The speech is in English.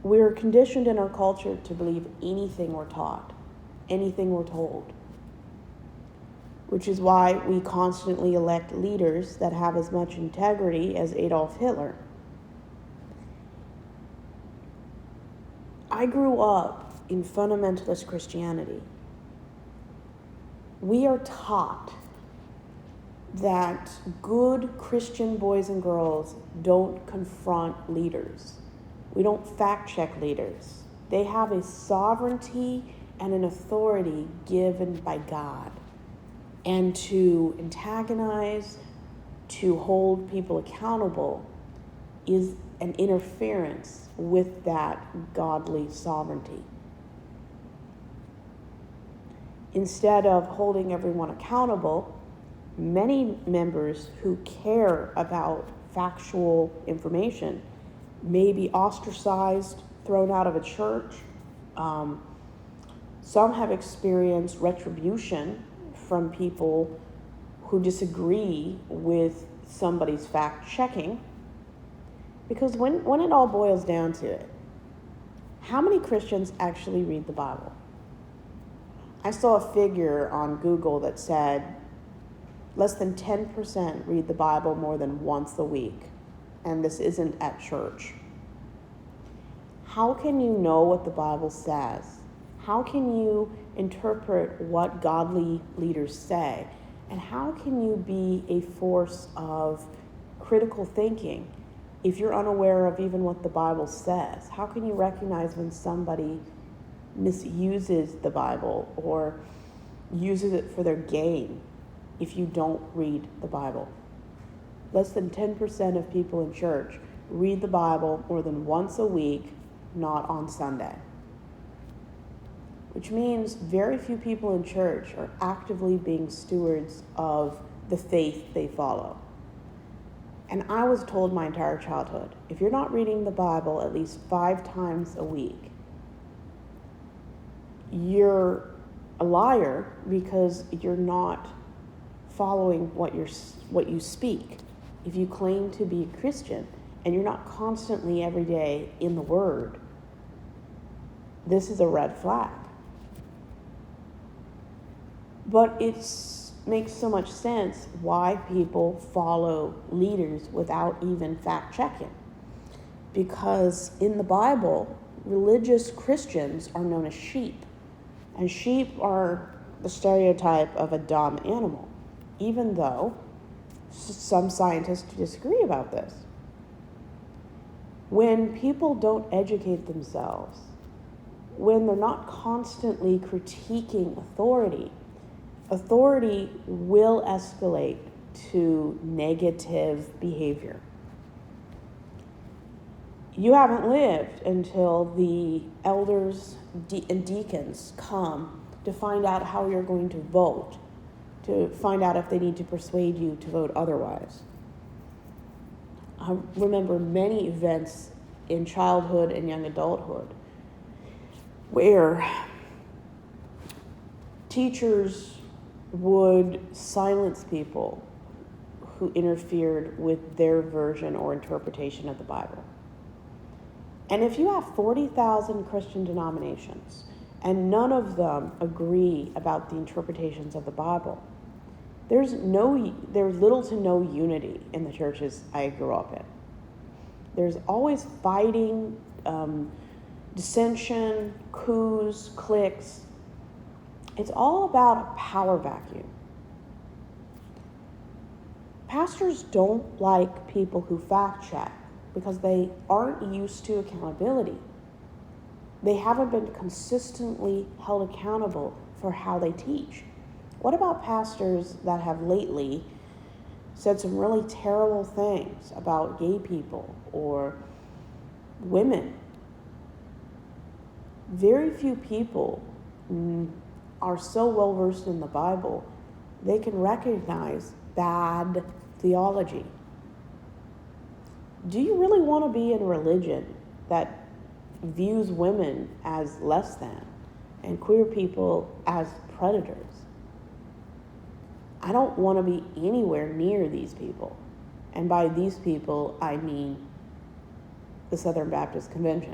We're conditioned in our culture to believe anything we're taught, anything we're told, which is why we constantly elect leaders that have as much integrity as Adolf Hitler. I grew up in fundamentalist Christianity. We are taught that good Christian boys and girls don't confront leaders. We don't fact-check leaders. They have a sovereignty and an authority given by God. And to antagonize, to hold people accountable is an interference with that godly sovereignty. Instead of holding everyone accountable, many members who care about factual information may be ostracized, thrown out of a church. Some have experienced retribution from people who disagree with somebody's fact-checking. Because when it all boils down to it, how many Christians actually read the Bible? I saw a figure on Google that said less than 10% read the Bible more than once a week, and this isn't at church. How can you know what the Bible says? How can you interpret what godly leaders say? And how can you be a force of critical thinking if you're unaware of even what the Bible says? How can you recognize when somebody misuses the Bible or uses it for their gain if you don't read the Bible? Less than 10% of people in church read the Bible more than once a week, not on Sunday. Which means very few people in church are actively being stewards of the faith they follow. And I was told my entire childhood, if you're not reading the Bible at least 5 times a week, you're a liar because you're not following what you speak. If you claim to be a Christian and you're not constantly every day in the Word, this is a red flag. But it makes so much sense why people follow leaders without even fact-checking. Because in the Bible, religious Christians are known as sheep. And sheep are the stereotype of a dumb animal, even though some scientists disagree about this. When people don't educate themselves, when they're not constantly critiquing authority will escalate to negative behavior. You haven't lived until the elders and deacons come to find out how you're going to vote, to find out if they need to persuade you to vote otherwise. I remember many events in childhood and young adulthood where teachers would silence people who interfered with their version or interpretation of the Bible. And if you have 40,000 Christian denominations and none of them agree about the interpretations of the Bible, there's little to no unity in the churches I grew up in. There's always fighting, dissension, coups, cliques. It's all about a power vacuum. Pastors don't like people who fact check because they aren't used to accountability. They haven't been consistently held accountable for how they teach. What about pastors that have lately said some really terrible things about gay people or women? Very few people are so well versed in the Bible, they can recognize bad theology. Do you really want to be in a religion that views women as less than and queer people as predators? I don't want to be anywhere near these people. And by these people, I mean the Southern Baptist Convention.